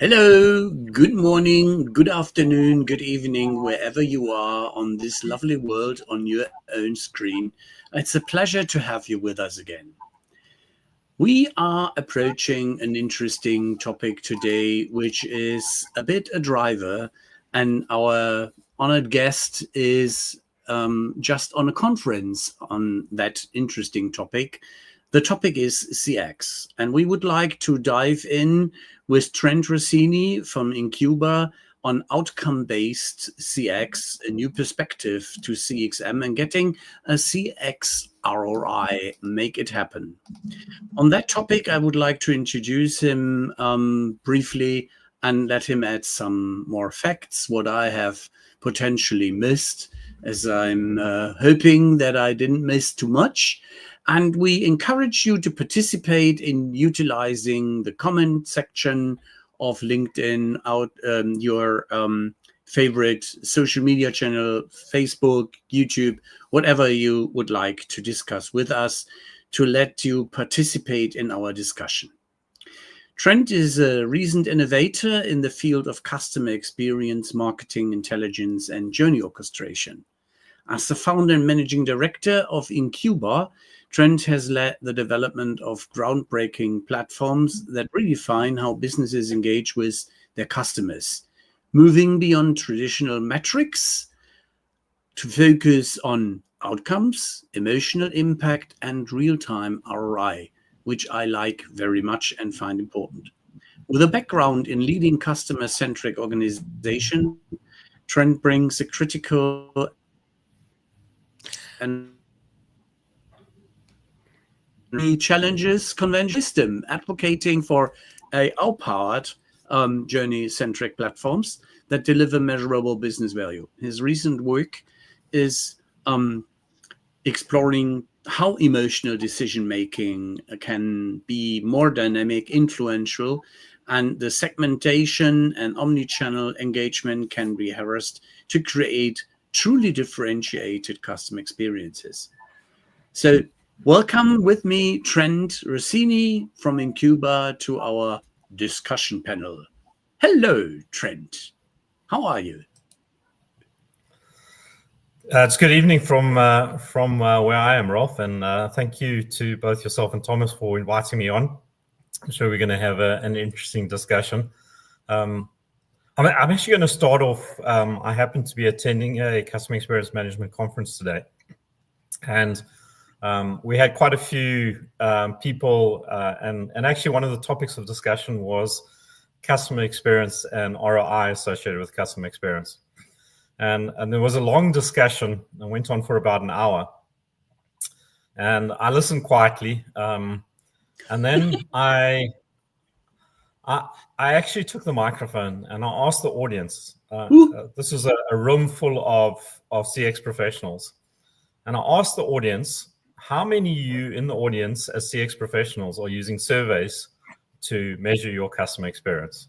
Hello, good morning, good afternoon, good evening, wherever you are on this lovely world on your own screen. It's a pleasure to have you with us again. We are approaching an interesting topic today, which is a bit a driver, and our honored guest is just on a conference on that interesting topic. The topic is CX, and we would like to dive in with Trent Rossini from inQuba on outcome-based CX, a new perspective to CXM and getting a CX ROI, make it happen. On that topic, I would like to introduce him briefly and let him add some more facts, what I have potentially missed, as I'm hoping that I didn't miss too much. And we encourage you to participate in utilizing the comment section of LinkedIn, your favorite social media channel, Facebook, YouTube, whatever you would like to discuss with us, to let you participate in our discussion. Trent is a recent innovator in the field of customer experience, marketing intelligence, and journey orchestration. As the founder and managing director of inQuba, Trent has led the development of groundbreaking platforms that redefine how businesses engage with their customers, moving beyond traditional metrics to focus on outcomes, emotional impact, and real-time ROI, which I like very much and find important. With a background in leading customer-centric organization, Trent brings a critical and challenges conventional wisdom, advocating for AI-powered journey-centric platforms that deliver measurable business value. His recent work is exploring how emotional decision-making can be more dynamic, influential, and the segmentation and omni-channel engagement can be harnessed to create truly differentiated customer experiences. So welcome with me, Trent Rossini from inQuba, to our discussion panel. Hello, Trent. How are you? It's good evening from where I am, Rolf, and thank you to both yourself and Thomas for inviting me on. I'm sure we're going to have an interesting discussion. I'm actually going to start off. I happen to be attending a customer experience management conference today, and we had quite a few people, and actually one of the topics of discussion was customer experience and ROI associated with customer experience. And there was a long discussion that went on for about an hour. And I listened quietly. And then I actually took the microphone and I asked the audience, this is a room full of CX professionals. And I asked the audience, how many of you in the audience as CX professionals are using surveys to measure your customer experience?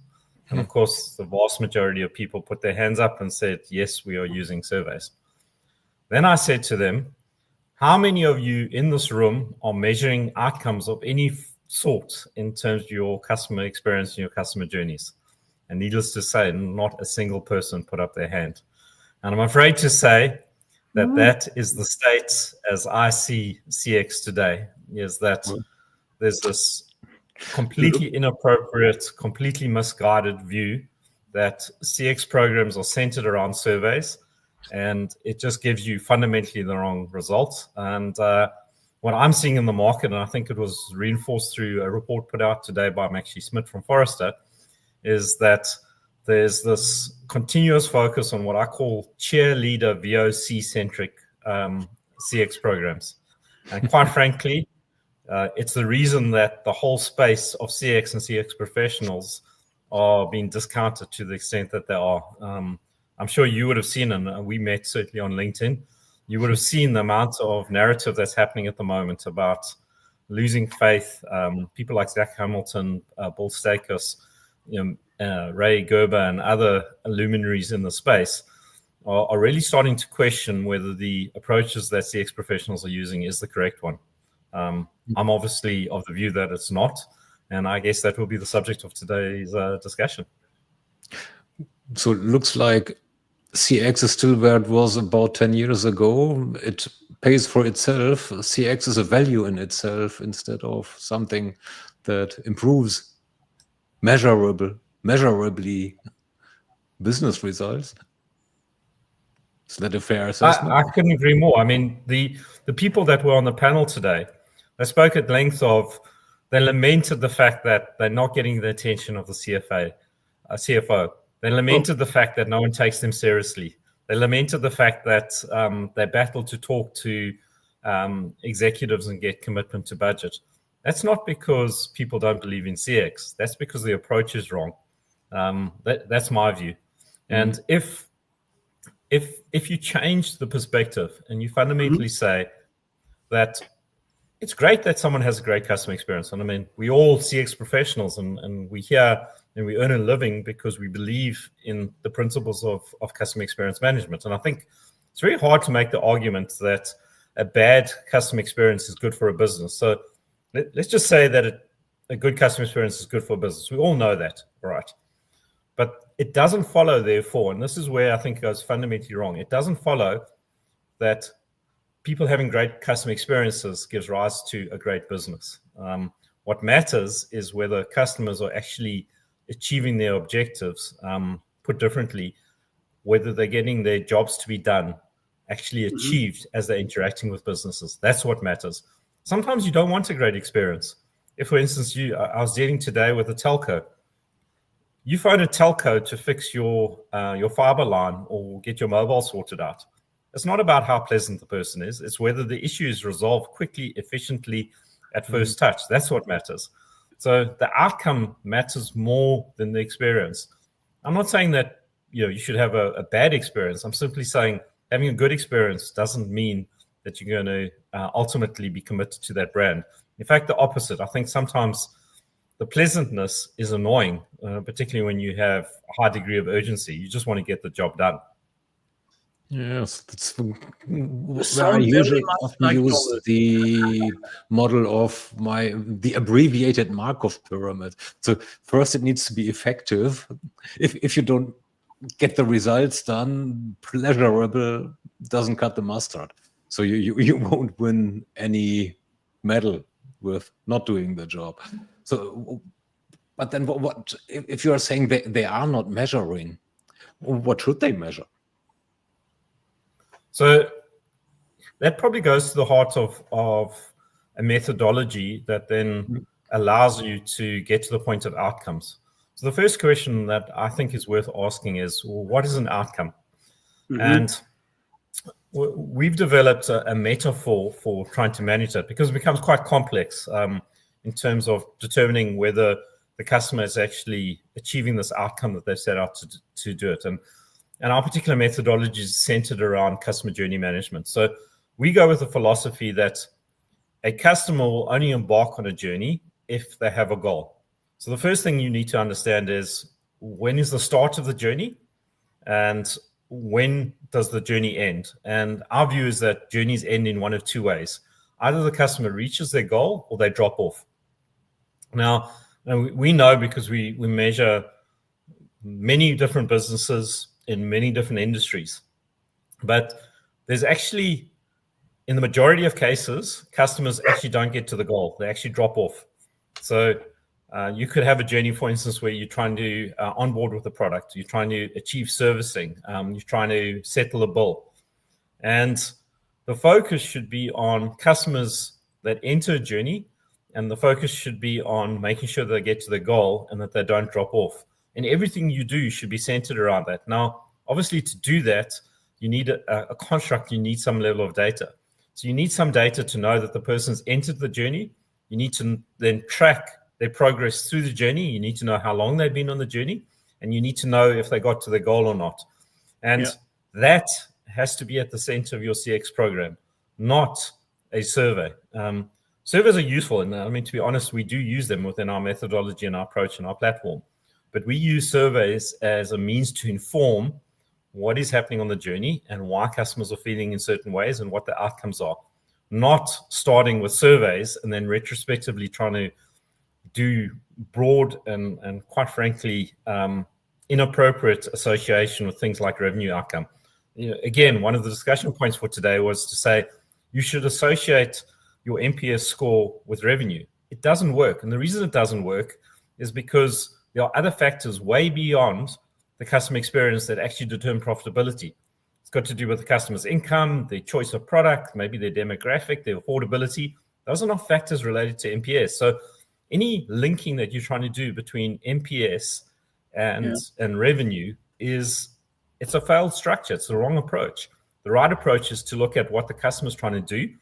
And of course, the vast majority of people put their hands up and said, yes, we are using surveys. Then I said to them, how many of you in this room are measuring outcomes of any sort in terms of your customer experience and your customer journeys? And needless to say, not a single person put up their hand. And I'm afraid to say that that is the state as I see CX today, is that there's this completely inappropriate, completely misguided view that CX programs are centered around surveys, and it just gives you fundamentally the wrong results. And what I'm seeing in the market, and I think it was reinforced through a report put out today by Maxie Smith from Forrester, is that there's this continuous focus on what I call cheerleader VOC-centric CX programs. And quite frankly, it's the reason that the whole space of CX and CX professionals are being discounted to the extent that they are. I'm sure you would have seen, and we met certainly on LinkedIn, you would have seen the amount of narrative that's happening at the moment about losing faith. People like Zach Hamilton, Bill Stakos, Ray Gerber, and other luminaries in the space are really starting to question whether the approaches that CX professionals are using is the correct one. I'm obviously of the view that it's not, and I guess that will be the subject of today's discussion. So it looks like CX is still where it was about 10 years ago. It pays for itself. CX is a value in itself instead of something that improves measurably business results. Is that a fair assessment? I couldn't agree more. I mean, the people that were on the panel today, they spoke at length of, they lamented the fact that they're not getting the attention of the CFO. They lamented the fact that no one takes them seriously. They lamented the fact that they battle to talk to executives and get commitment to budget. That's not because people don't believe in CX. That's because the approach is wrong. That's my view. And if you change the perspective and you fundamentally say that it's great that someone has a great customer experience. And I mean, we all CX professionals and we here and we earn a living because we believe in the principles of customer experience management. And I think it's very hard to make the argument that a bad customer experience is good for a business. So let's just say that a good customer experience is good for a business. We all know that, right? But it doesn't follow, therefore, and this is where I think it goes fundamentally wrong. It doesn't follow that people having great customer experiences gives rise to a great business. What matters is whether customers are actually achieving their objectives. Put differently, whether they're getting their jobs to be done actually achieved as they're interacting with businesses. That's what matters. Sometimes you don't want a great experience. If, for instance, I was dealing today with a telco. You phone a telco to fix your fiber line or get your mobile sorted out. It's not about how pleasant the person is. It's whether the issue is resolved quickly, efficiently, at first touch. That's what matters. So the outcome matters more than the experience. I'm not saying that you should have a bad experience. I'm simply saying having a good experience doesn't mean that you're going to ultimately be committed to that brand. In fact, the opposite. I think sometimes the pleasantness is annoying, particularly when you have a high degree of urgency. You just want to get the job done. Yes, that's where I usually often use the model of the abbreviated Markov pyramid. So first, it needs to be effective. If you don't get the results done, pleasurable doesn't cut the mustard. So you won't win any medal with not doing the job. So, but then what if you are saying they are not measuring? What should they measure? So that probably goes to the heart of a methodology that then allows you to get to the point of outcomes. So the first question that I think is worth asking is, well, what is an outcome? And we've developed a metaphor for trying to manage that because it becomes quite complex in terms of determining whether the customer is actually achieving this outcome that they've set out to do it. And our particular methodology is centered around customer journey management. So we go with the philosophy that a customer will only embark on a journey if they have a goal. So the first thing you need to understand is, when is the start of the journey and when does the journey end? And our view is that journeys end in one of two ways. Either the customer reaches their goal or they drop off. Now we know, because we measure many different businesses in many different industries, but there's actually, in the majority of cases, customers actually don't get to the goal. They actually drop off. So you could have a journey, for instance, where you're trying to onboard with a product, you're trying to achieve servicing, you're trying to settle a bill. And the focus should be on customers that enter a journey, and the focus should be on making sure they get to the goal and that they don't drop off. And everything you do should be centered around that. Now, obviously, to do that, you need a construct, you need some level of data. So you need some data to know that the person's entered the journey. You need to then track their progress through the journey. You need to know how long they've been on the journey, and you need to know if they got to their goal or not. And that has to be at the center of your CX program, not a survey. Surveys are useful, and I mean, to be honest, we do use them within our methodology and our approach and our platform. But we use surveys as a means to inform what is happening on the journey and why customers are feeling in certain ways and what the outcomes are. Not starting with surveys and then retrospectively trying to do broad and quite frankly, inappropriate association with things like revenue outcome. Again, one of the discussion points for today was to say you should associate your NPS score with revenue. It doesn't work. And the reason it doesn't work is because there are other factors way beyond the customer experience that actually determine profitability. It's got to do with the customer's income, their choice of product, maybe their demographic, their affordability. Those are not factors related to NPS. So any linking that you're trying to do between NPS and revenue it's a failed structure. It's the wrong approach. The right approach is to look at what the customer's trying to do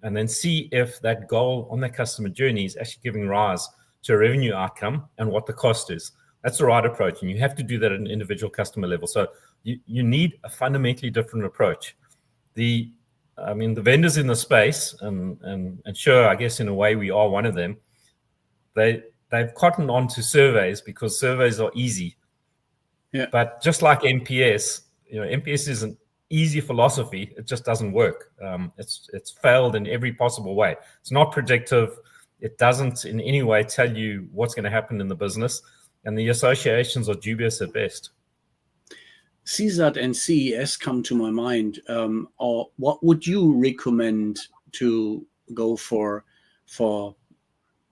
and then see if that goal on that customer journey is actually giving rise to a revenue outcome and what the cost is. That's the right approach. And you have to do that at an individual customer level. So you need a fundamentally different approach. The vendors in the space, and sure, I guess in a way we are one of them, they've cottoned on to surveys because surveys are easy. Yeah. But just like NPS, NPS is an easy philosophy. It just doesn't work. It's failed in every possible way. It's not predictive. It doesn't in any way tell you what's going to happen in the business. And the associations are dubious at best. CSAT and CES come to my mind. Or what would you recommend to go for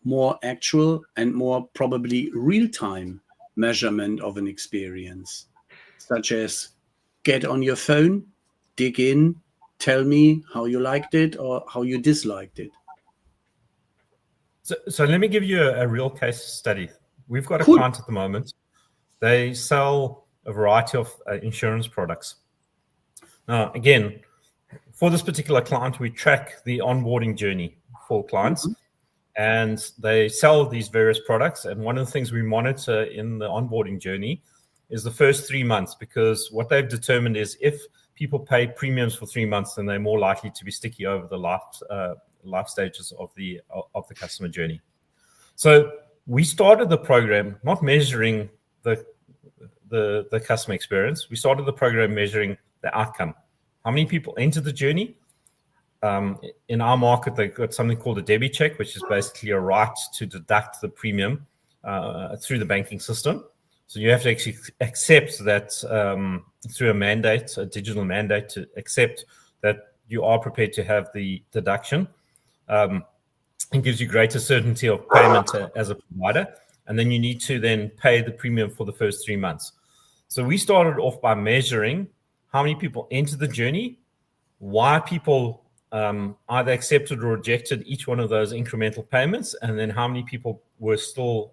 more actual and more probably real-time measurement of an experience, such as get on your phone, dig in, tell me how you liked it or how you disliked it? So let me give you a real case study. We've got a client at the moment. They sell a variety of insurance products. Now, again, for this particular client, we track the onboarding journey for clients. Mm-hmm. And they sell these various products. And one of the things we monitor in the onboarding journey is the first 3 months, because what they've determined is if people pay premiums for 3 months, then they're more likely to be sticky over the life stages of the customer journey. So we started the program not measuring the customer experience. We started the program measuring the outcome. How many people enter the journey? In our market, they've got something called a debit check, which is basically a right to deduct the premium through the banking system. So you have to actually accept that through a digital mandate to accept that you are prepared to have the deduction. It gives you greater certainty of payment as a provider. And then you need to then pay the premium for the first 3 months. So we started off by measuring how many people enter the journey, why people either accepted or rejected each one of those incremental payments, and then how many people were still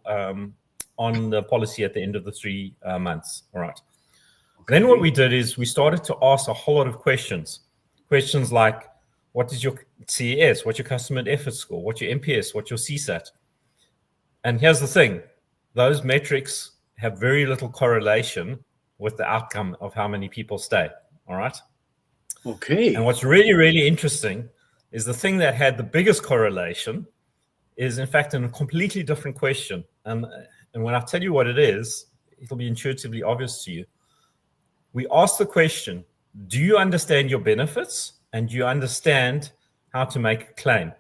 on the policy at the end of the 3 months. All right. Okay. Then what we did is we started to ask a whole lot of questions. Questions like, what is your CES? What's your customer effort score? What's your NPS? What's your CSAT? And here's the thing. Those metrics have very little correlation with the outcome of how many people stay. All right. Okay. And what's really, really interesting is the thing that had the biggest correlation is, in fact, in a completely different question. And when I tell you what it is, it'll be intuitively obvious to you. We asked the question, do you understand your benefits? And do you understand how to make a claim?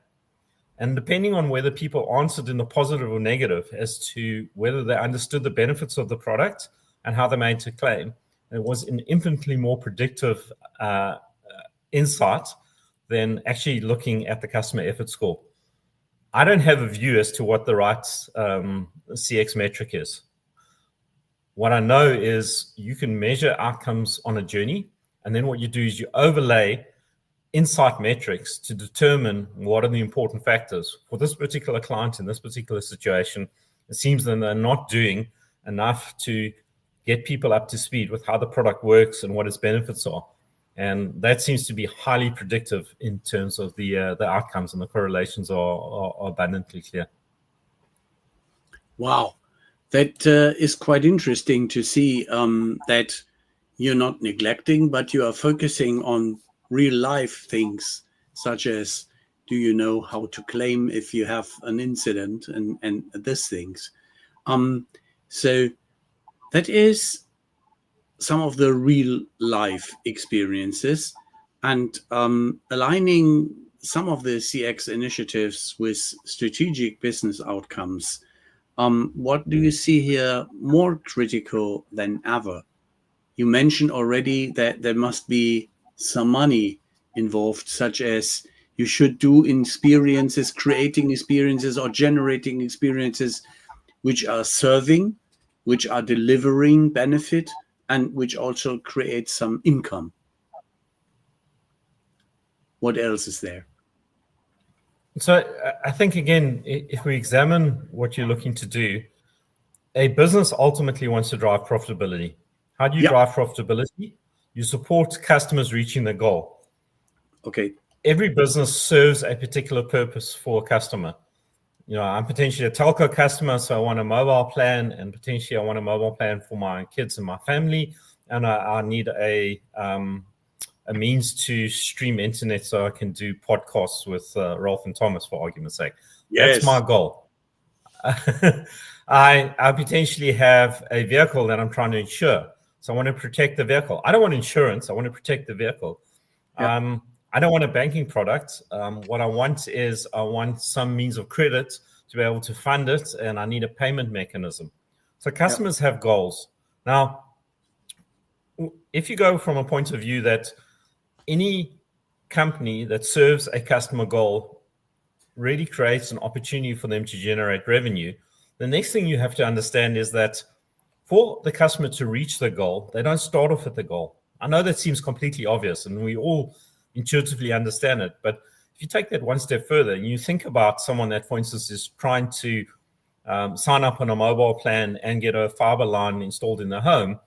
And depending on whether people answered in the positive or negative as to whether they understood the benefits of the product and how they made a claim, it was an infinitely more predictive insight than actually looking at the customer effort score. I don't have a view as to what the right CX metric is. What I know is you can measure outcomes on a journey, and then what you do is you overlay insight metrics to determine what are the important factors. For this particular client in this particular situation, it seems that they're not doing enough to get people up to speed with how the product works and what its benefits are. And that seems to be highly predictive in terms of the outcomes, and the correlations are abundantly clear. Wow. That is quite interesting to see that you're not neglecting, but you are focusing on real life things, such as, do you know how to claim if you have an incident and these things. So that is some of the real life experiences, and aligning some of the CX initiatives with strategic business outcomes. What do you see here more critical than ever? You mentioned already that there must be some money involved, such as you should do experiences, creating experiences or generating experiences which are serving, which are delivering benefit, and which also create some income. What else is there? So I think, again, if we examine what you're looking to do, a business ultimately wants to drive profitability. How do you drive profitability? You support customers reaching their goal. Okay. Every business serves a particular purpose for a customer. I'm potentially a telco customer, so I want a mobile plan, and potentially I want a mobile plan for my kids and my family, and I need a means to stream internet so I can do podcasts with Rolf and Thomas, for argument's sake. Yes. That's my goal. I potentially have a vehicle that I'm trying to insure, so I want to protect the vehicle. I don't want insurance. I want to protect the vehicle. Yep. I don't want a banking product. What I want is some means of credit to be able to fund it, and I need a payment mechanism. So customers have goals. Now, if you go from a point of view that any company that serves a customer goal really creates an opportunity for them to generate revenue, the next thing you have to understand is that for the customer to reach the goal, they don't start off at the goal. I know that seems completely obvious, and we all intuitively understand it. But if you take that one step further and you think about someone that, for instance, is trying to sign up on a mobile plan and get a fiber line installed in their home,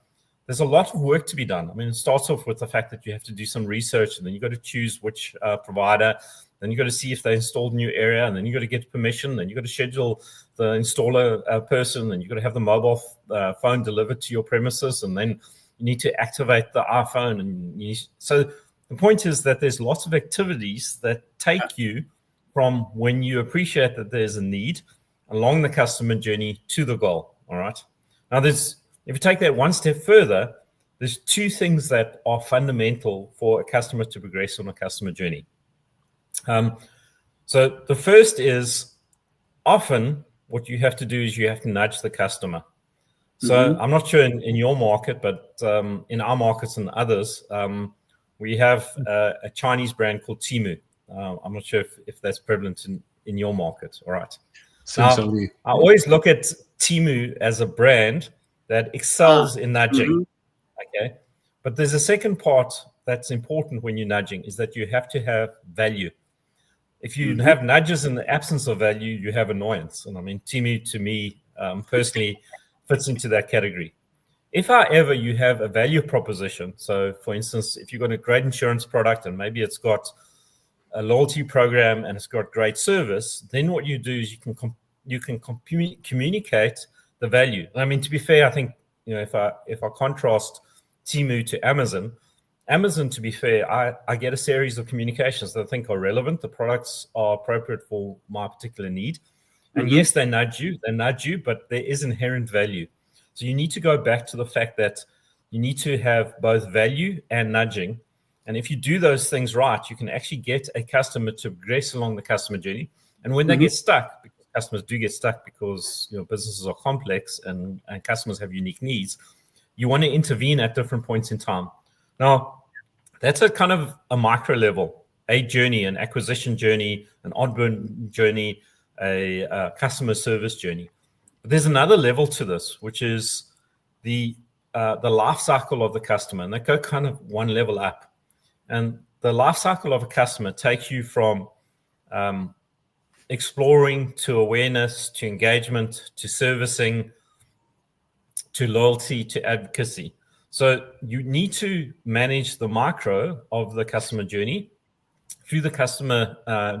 there's a lot of work to be done. I mean, it starts off with the fact that you have to do some research, and then you've got to choose which provider. Then you've got to see if they installed a new area, and then you've got to get permission. Then you've got to schedule the installer person, and you've got to have the mobile phone delivered to your premises, and then you need to activate the iPhone. And so the point is that there's lots of activities that take you from when you appreciate that there's a need along the customer journey to the goal. All right. Now, if you take that one step further, there's two things that are fundamental for a customer to progress on a customer journey. So the first is, often what you have to do is you have to nudge the customer. So I'm not sure in your market, but in our markets and others, we have a Chinese brand called Temu. I'm not sure if that's prevalent in your market. All right. Now, I always look at Temu as a brand that excels in nudging. Okay. But there's a second part that's important when you're nudging, is that you have to have value. If you have nudges in the absence of value, you have annoyance. And I mean, Temu, to me, personally, fits into that category. If, however, you have a value proposition, so for instance, if you've got a great insurance product and maybe it's got a loyalty program and it's got great service, then what you do is you can communicate the value. I mean, to be fair, I think, if I contrast Temu to Amazon, to be fair, I get a series of communications that I think are relevant. The products are appropriate for my particular need. And yes, they nudge you, but there is inherent value. So you need to go back to the fact that you need to have both value and nudging. And if you do those things right, you can actually get a customer to progress along the customer journey. And when they get stuck, because customers do get stuck because businesses are complex and customers have unique needs, you want to intervene at different points in time. Now, that's a kind of a micro level, a journey, an acquisition journey, an onboard journey, a customer service journey. But there's another level to this, which is the life cycle of the customer, and they go kind of one level up. And the life cycle of a customer takes you from exploring to awareness to engagement to servicing to loyalty to advocacy. So you need to manage the micro of the customer journey through the customer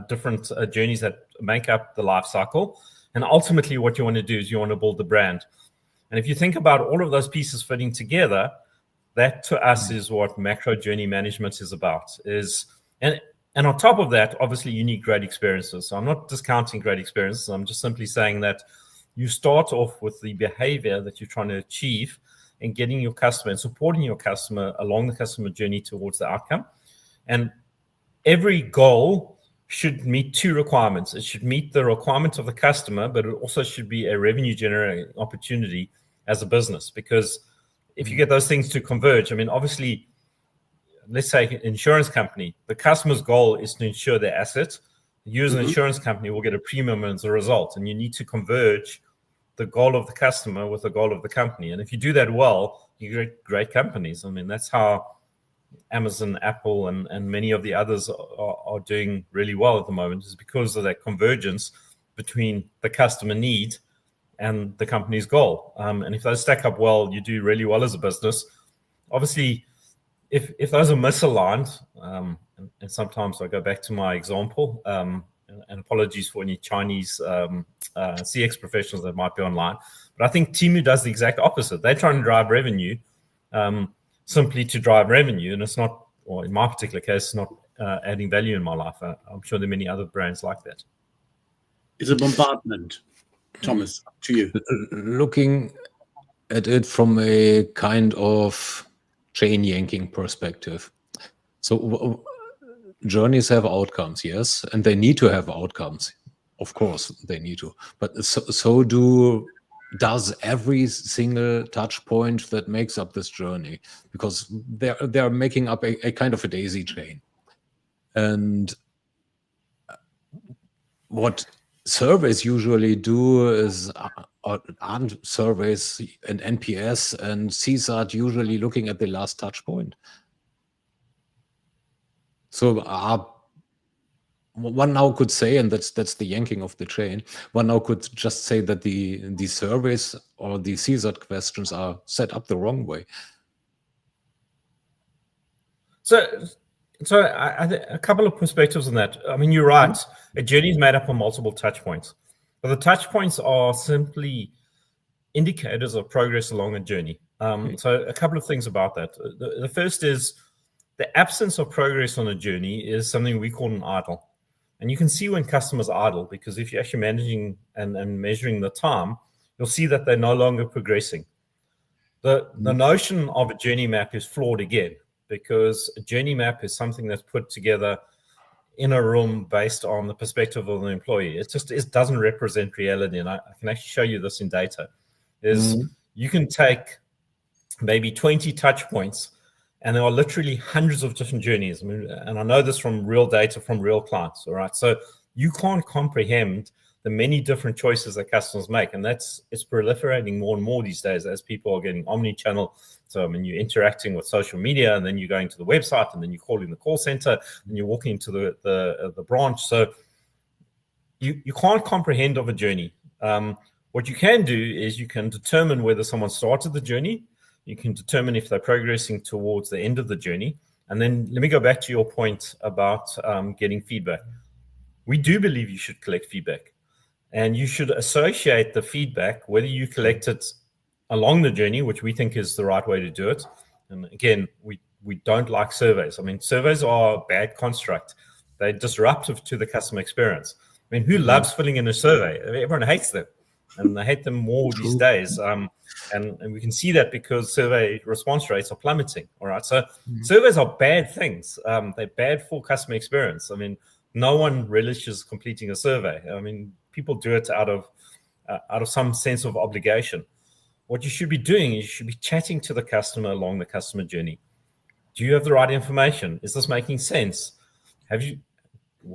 different journeys that make up the life cycle. And ultimately what you want to do is you want to build the brand. And if you think about all of those pieces fitting together, that to us is what macro journey management is about. And on top of that, obviously you need great experiences. So I'm not discounting great experiences. I'm just simply saying that you start off with the behavior that you're trying to achieve and getting your customer and supporting your customer along the customer journey towards the outcome. And every goal should meet two requirements. It should meet the requirement of the customer, but it also should be a revenue generating opportunity as a business. Because if you get those things to converge, I mean, obviously, let's say an insurance company, the customer's goal is to insure their assets. You as an insurance company will get a premium as a result, and you need to converge the goal of the customer with the goal of the company. And if you do that well, you get great companies. I mean, that's how Amazon, Apple, and many of the others are doing really well at the moment, is because of that convergence between the customer need and the company's goal. And if those stack up well, you do really well as a business. Obviously, if those are misaligned, and sometimes I go back to my example, and apologies for any Chinese CX professionals that might be online, but I think Temu does the exact opposite. They're trying to drive revenue simply to drive revenue, and it's not, or in my particular case, it's not adding value in my life. I'm sure there are many other brands like that. It's a bombardment. Thomas, up to you. Looking at it from a kind of chain yanking perspective. So journeys have outcomes, yes, and they need to have outcomes. Of course, they need to. But does every single touch point that makes up this journey, because they're making up a kind of a daisy chain. And what surveys usually do is surveys and NPS and CSAT usually looking at the last touch point. So one now could say, and that's the yanking of the chain, one now could just say that the surveys or the CSAT questions are set up the wrong way. So a couple of perspectives on that. I mean, you're right. A journey is made up of multiple touch points, but the touch points are simply indicators of progress along a journey. So a couple of things about that. The first is the absence of progress on a journey is something we call an idle. And you can see when customers idle, because if you're actually managing and measuring the time, you'll see that they're no longer progressing. The notion of a journey map is flawed again, because a journey map is something that's put together in a room based on the perspective of the employee. It doesn't represent reality. And I can actually show you this in data. You can take maybe 20 touch points, and there are literally hundreds of different journeys. I mean, and I know this from real data from real clients. All right. So you can't comprehend the many different choices that customers make. And it's proliferating more and more these days as people are getting omni-channel. So, I mean, you're interacting with social media, and then you're going to the website, and then you're calling the call center, and you're walking to the branch. So you can't comprehend of a journey. What you can do is you can determine whether someone started the journey. You can determine if they're progressing towards the end of the journey. And then let me go back to your point about getting feedback. We do believe you should collect feedback, and you should associate the feedback, whether you collect it along the journey, which we think is the right way to do it. And again, we don't like surveys. I mean, surveys are a bad construct. They're disruptive to the customer experience. I mean, who loves filling in a survey? Everyone hates them, and they hate them more these days. And we can see that because survey response rates are plummeting. All right. So surveys are bad things. They're bad for customer experience. I mean, no one relishes completing a survey. I mean, people do it out of some sense of obligation. What you should be doing is you should be chatting to the customer along the customer journey. Do you have the right information? Is this making sense?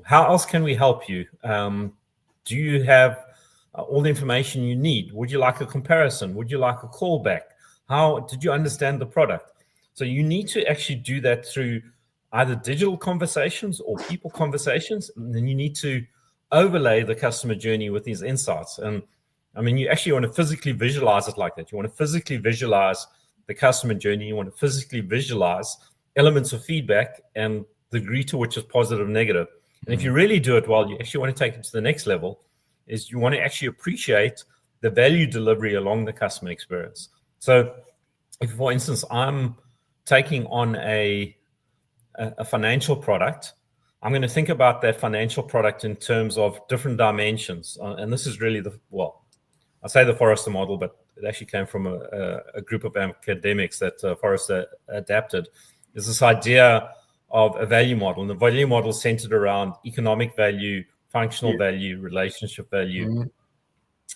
How else can we help you? Do you have all the information you need? Would you like a comparison? Would you like a callback? How did you understand the product? So you need to actually do that through either digital conversations or people conversations. And then you need to overlay the customer journey with these insights. And I mean, you actually want to physically visualize it like that. You want to physically visualize the customer journey. You want to physically visualize elements of feedback and the degree to which is positive and negative. And if you really do it well, you actually want to take it to the next level, is you want to actually appreciate the value delivery along the customer experience. So if, for instance, I'm taking on a financial product, I'm going to think about that financial product in terms of different dimensions. And this is really I say the Forrester model, but it actually came from a group of academics that Forrester adapted. Is this idea of a value model. And the value model is centered around economic value, functional value, relationship value,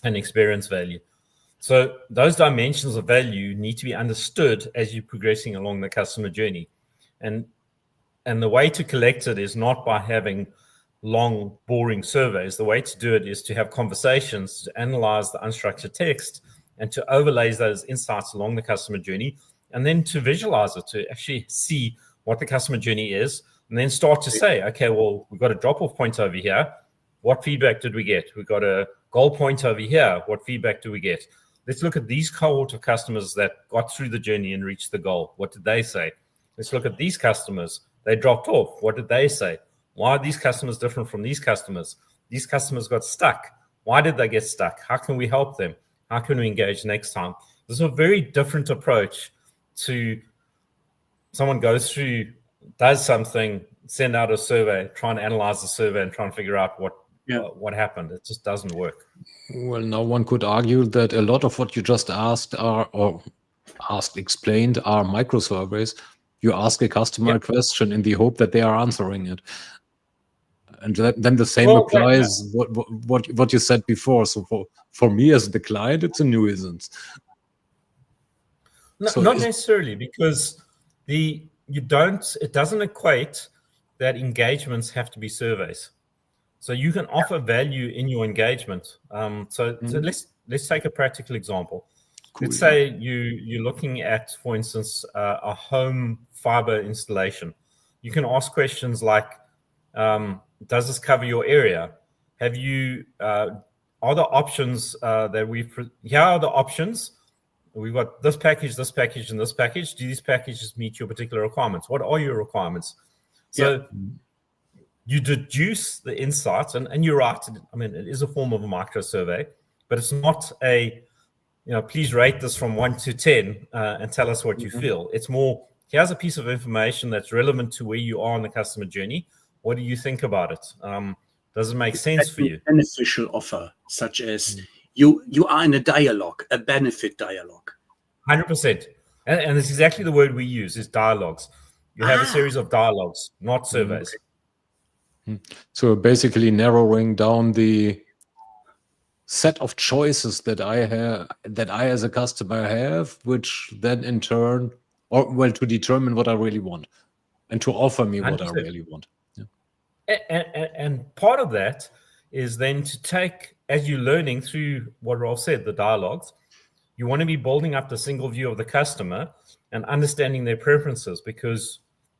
and experience value. So those dimensions of value need to be understood as you're progressing along the customer journey. And the way to collect it is not by having long, boring surveys. The way to do it is to have conversations, to analyze the unstructured text, and to overlay those insights along the customer journey, and then to visualize it, to actually see what the customer journey is, and then start to say, okay, well, we've got a drop-off point over here. What feedback did we get? We've got a goal point over here. What feedback do we get? Let's look at these cohort of customers that got through the journey and reached the goal. What did they say? Let's look at these customers. They dropped off. What did they say? Why are these customers different from these customers? These customers got stuck. Why did they get stuck? How can we help them? How can we engage next time? This is a very different approach to someone goes through, does something, send out a survey, try and analyze the survey and try and figure out what happened. It just doesn't work. Well, now one could argue that a lot of what you just asked explained are micro surveys. You ask a customer a question in the hope that they are answering it. And then the same applies what you said before. So for me as the client, it's a nuisance. No, so not necessarily, because it doesn't equate that engagements have to be surveys. So you can offer value in your engagement. So let's take a practical example. Cool. Let's say you're looking at, for instance, a home fiber installation. You can ask questions like, does this cover your area? Have you, are the options here are the options. We've got this package, and this package. Do these packages meet your particular requirements? What are your requirements? So you deduce the insights, and you're right. I mean, it is a form of a micro survey, but it's not please rate this from 1 to 10 and tell us what you feel. It's more, here's a piece of information that's relevant to where you are in the customer journey. What do you think about it? Does it make sense for you? Beneficial offer, such as you are in a dialogue, a benefit dialogue. 100%. And it's exactly the word we use, is dialogues. You have a series of dialogues, not surveys. So basically narrowing down the set of choices that I as a customer have, which then in turn, to determine what I really want and to offer me 100%. What I really want. And part of that is then to take, as you're learning through what Rolf said, the dialogues, you want to be building up the single view of the customer and understanding their preferences, because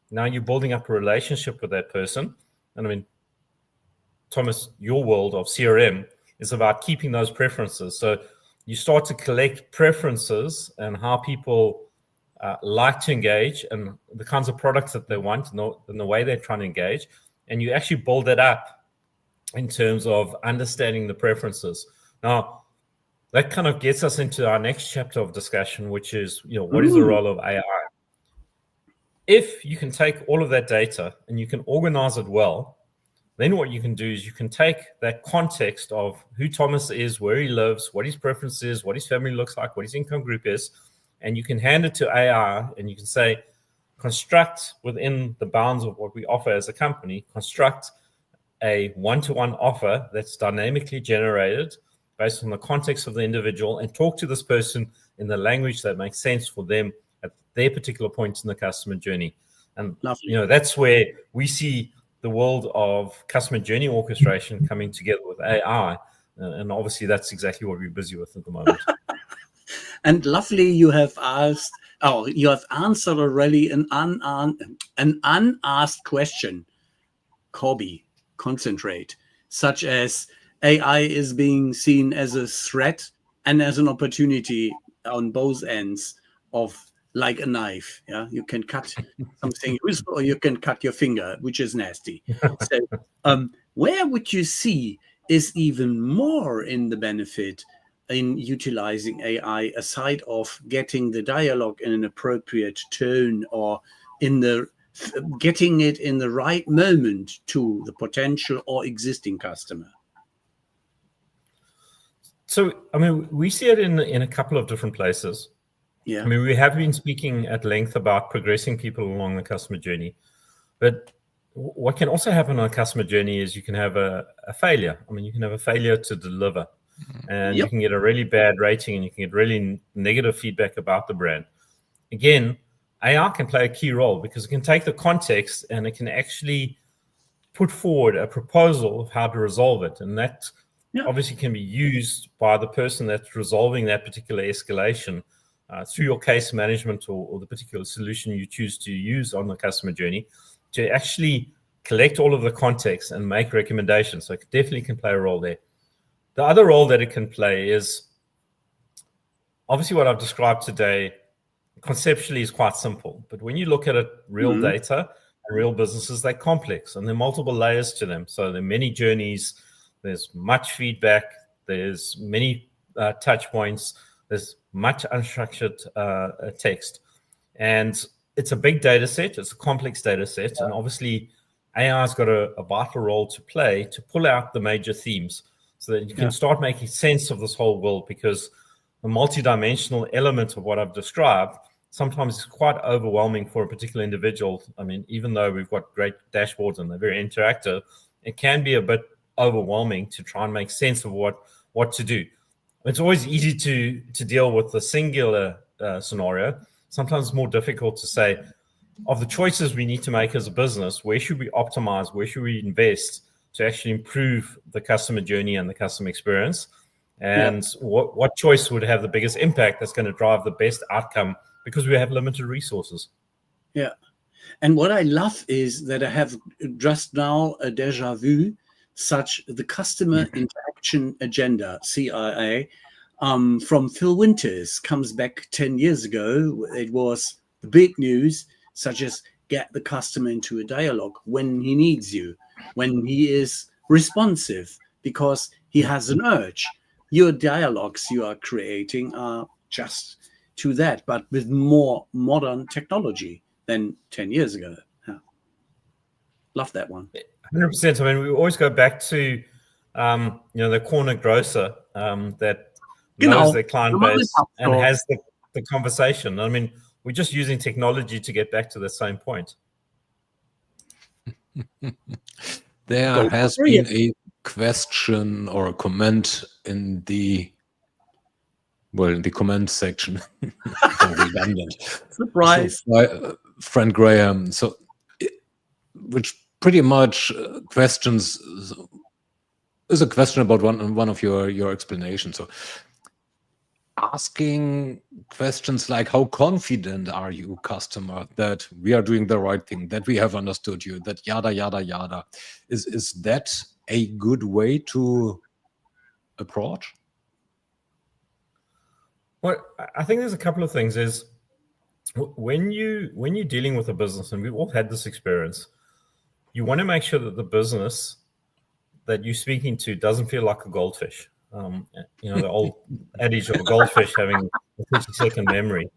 now you're building up a relationship with that person. And I mean, Thomas, your world of CRM is about keeping those preferences. So you start to collect preferences and how people like to engage and the kinds of products that they want and the way they're trying to engage. And you actually build it up in terms of understanding the preferences. Now, that kind of gets us into our next chapter of discussion, which is, what is the role of AI? If you can take all of that data and you can organize it well, then what you can do is you can take that context of who Thomas is, where he lives, what his preference is, what his family looks like, what his income group is, and you can hand it to AI and you can say, construct within the bounds of what we offer as a company, construct a one-to-one offer that's dynamically generated based on the context of the individual, and talk to this person in the language that makes sense for them at their particular point in the customer journey. And that's where we see the world of customer journey orchestration coming together with AI. And obviously that's exactly what we're busy with at the moment. And lovely, you have answered already an unasked question. Corby, concentrate, such as AI is being seen as a threat and as an opportunity on both ends of, like a knife. Yeah, you can cut something useful, or you can cut your finger, which is nasty. So, where would you see is even more in the benefit in utilizing AI, aside of getting the dialogue in an appropriate tone, or in the getting it in the right moment to the potential or existing customer? So, I mean, we see it in a couple of different places. Yeah. I mean, we have been speaking at length about progressing people along the customer journey. But what can also happen on a customer journey is you can have a failure. I mean, you can have a failure to deliver, and you can get a really bad rating, and you can get really negative feedback about the brand. Again, AI can play a key role because it can take the context and it can actually put forward a proposal of how to resolve it. And that obviously can be used by the person that's resolving that particular escalation through your case management or the particular solution you choose to use on the customer journey to actually collect all of the context and make recommendations. So it definitely can play a role there. The other role that it can play is obviously what I've described today conceptually is quite simple, but when you look at it, real data and real businesses, they're complex and there are multiple layers to them. So there are many journeys, there's much feedback, there's many touch points, there's much unstructured text, and it's a big data set, it's a complex data set, and obviously AI's got a vital role to play to pull out the major themes so that you can start making sense of this whole world, because the multidimensional element of what I've described sometimes is quite overwhelming for a particular individual. I mean, even though we've got great dashboards and they're very interactive, it can be a bit overwhelming to try and make sense of what to do. It's always easy to deal with the singular scenario. Sometimes it's more difficult to say, of the choices we need to make as a business, where should we optimize, where should we invest to actually improve the customer journey and the customer experience? And what choice would have the biggest impact that's going to drive the best outcome, because we have limited resources. Yeah. And what I love is that I have just now a deja vu, such the customer interaction agenda, CIA, from Phil Winters comes back 10 years ago. It was the big news, such as get the customer into a dialogue when he needs you, when he is responsive, because he has an urge. Your dialogues you are creating are just to that, but with more modern technology than 10 years ago. Yeah. Love that one. 100%. I mean, we always go back to, the corner grocer that knows their client base and has the conversation. I mean, we're just using technology to get back to the same point. There has been a question or a comment in the comment section. Redundant. Surprise. So, friend Graham. So, which pretty much questions is a question about one of your explanations. So, asking questions like, how confident are you, customer, that we are doing the right thing, that we have understood you, that yada yada yada, is that a good way to approach? Well, I think there's a couple of things. Is when you're dealing with a business, and we've all had this experience, you want to make sure that the business that you're speaking to doesn't feel like a goldfish. The old adage of a goldfish having a 30-second memory.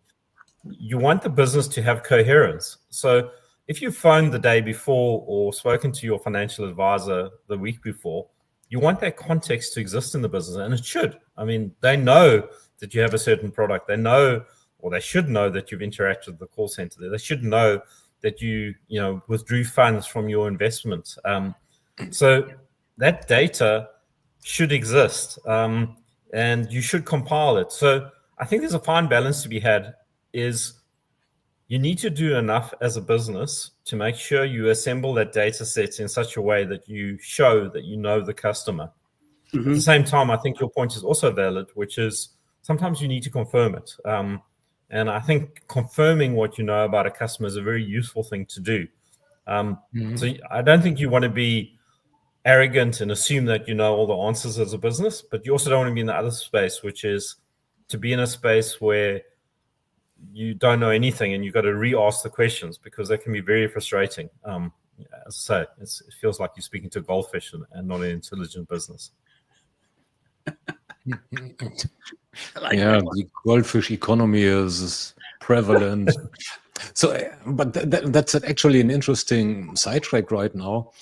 You want the business to have coherence. So if you phoned the day before or spoken to your financial advisor the week before, you want that context to exist in the business, and it should. I mean, they know that you have a certain product. They know, or they should know, that you've interacted with the call center. They should know that you withdrew funds from your investment. So that data should exist, and you should compile it. So I think there's a fine balance to be had. Is you need to do enough as a business to make sure you assemble that data set in such a way that you show that you know the customer. At the same time, I think your point is also valid, which is sometimes you need to confirm it. And I think confirming what you know about a customer is a very useful thing to do. So I don't think you want to be arrogant and assume that you know all the answers as a business, but you also don't want to be in the other space, which is to be in a space where you don't know anything and you've got to re-ask the questions, because that can be very frustrating. As I say, it feels like you're speaking to a goldfish and not an intelligent business. The goldfish economy is prevalent. So, but that's actually an interesting sidetrack right now.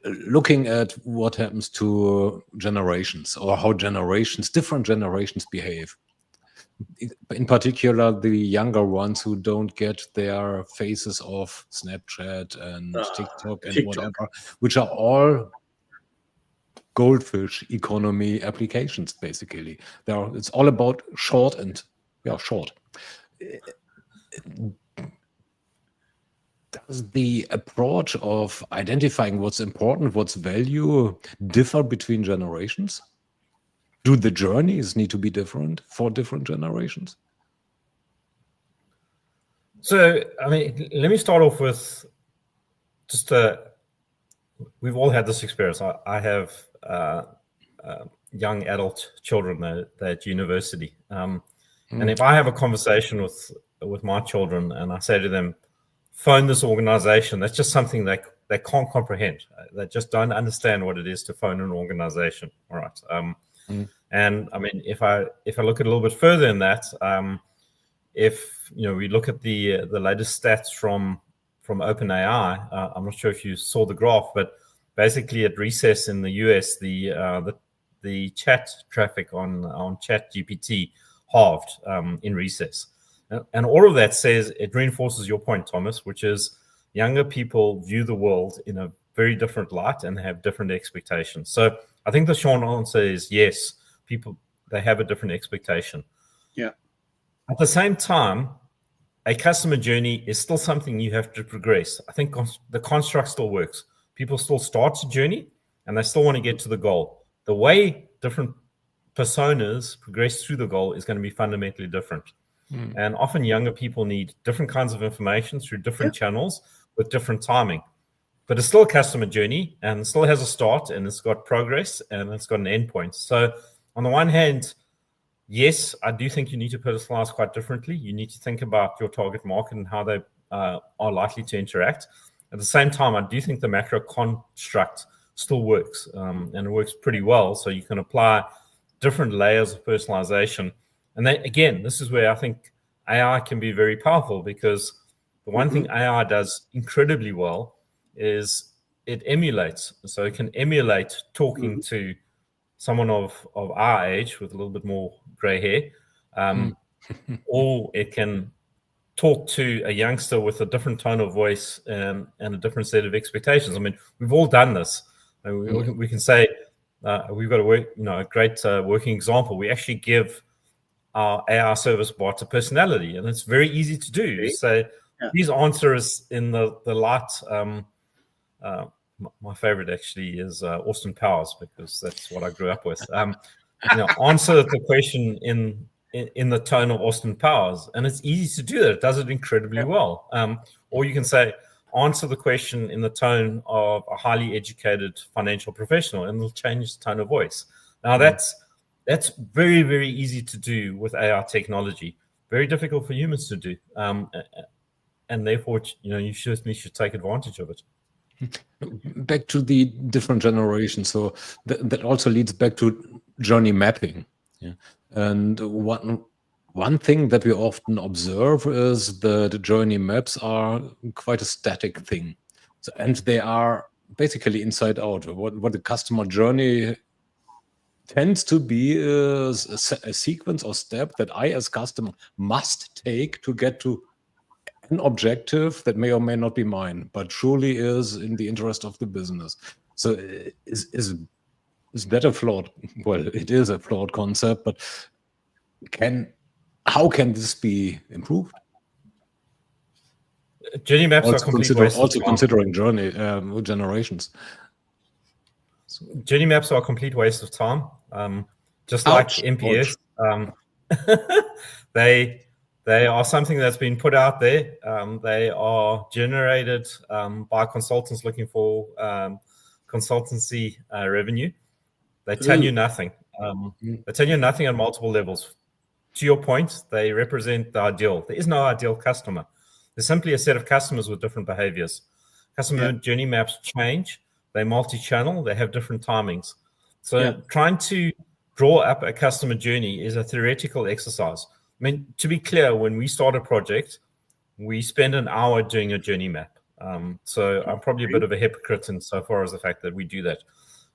Looking at what happens to generations, or how different generations behave. in particular, the younger ones who don't get their faces off Snapchat and TikTok and whatever, which are all goldfish economy applications, basically. It's all about short. Does the approach of identifying what's important, what's value, differ between generations? Do the journeys need to be different for different generations? So, I mean, let me start off with just we've all had this experience. I have young adult children at university. And if I have a conversation with my children and I say to them, phone this organization, that's just something they can't comprehend. They just don't understand what it is to phone an organization. All right. And I mean, if I look at a little bit further in that, if we look at the latest stats from OpenAI, I'm not sure if you saw the graph, but basically at recess in the US, the chat traffic on Chat GPT halved in recess. And all of that says, it reinforces your point, Thomas, which is younger people view the world in a very different light and have different expectations. So I think the short answer is yes, they have a different expectation. Yeah. At the same time, a customer journey is still something you have to progress. I think the construct still works. People still start a journey and they still want to get to the goal. The way different personas progress through the goal is going to be fundamentally different. And often younger people need different kinds of information through different channels with different timing. But it's still a customer journey and it still has a start and it's got progress and it's got an endpoint. So on the one hand, yes, I do think you need to personalize quite differently. You need to think about your target market and how they are likely to interact. At the same time, I do think the macro construct still works and it works pretty well. So you can apply different layers of personalization. And then again, this is where I think AI can be very powerful, because the one thing AI does incredibly well is it emulates. So it can emulate talking to someone of our age with a little bit more gray hair, or it can talk to a youngster with a different tone of voice and a different set of expectations. I mean, we've all done this. And we can say we've got a great working example. We actually give our AI service bot a personality, and it's very easy to do. You say, please answer us in the light. My favorite actually is Austin Powers, because that's what I grew up with. Answer the question in the tone of Austin Powers, and it's easy to do that. It does it incredibly well. Or you can say, answer the question in the tone of a highly educated financial professional, and it'll change the tone of voice. Now that's very, very easy to do with AI technology. Very difficult for humans to do, and therefore, you certainly should take advantage of it. Back to the different generations. So that also leads back to journey mapping. Yeah. And one thing that we often observe is that the journey maps are quite a static thing. So, and they are basically inside out. What the customer journey tends to be is a sequence or step that I as customer must take to get to an objective that may or may not be mine, but truly is in the interest of the business. So is that a flawed? Well, it is a flawed concept, but how can this be improved? Journey maps are complete waste of time. Considering generations. Journey maps are a complete waste of time. Just like NPS, they are something that's been put out there. They are generated by consultants looking for consultancy revenue. They tell you nothing. They tell you nothing on multiple levels. To your point, they represent the ideal. There is no ideal customer. There's simply a set of customers with different behaviors. Customer journey maps change. They're multi-channel. They have different timings. So trying to draw up a customer journey is a theoretical exercise. I mean, to be clear, when we start a project, we spend an hour doing a journey map. So I'm probably a bit of a hypocrite insofar as the fact that we do that.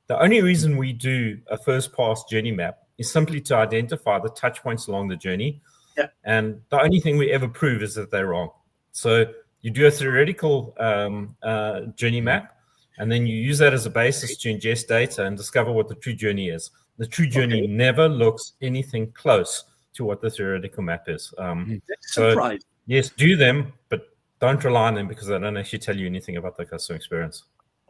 The only reason we do a first pass journey map is simply to identify the touch points along the journey Yeah. And the only thing we ever prove is that they're wrong. So you do a theoretical journey map, and then you use that as a basis to ingest data and discover what the true journey is. The true journey never looks anything close to what the theoretical map is. So yes, do them, but don't rely on them because they don't actually tell you anything about the customer experience.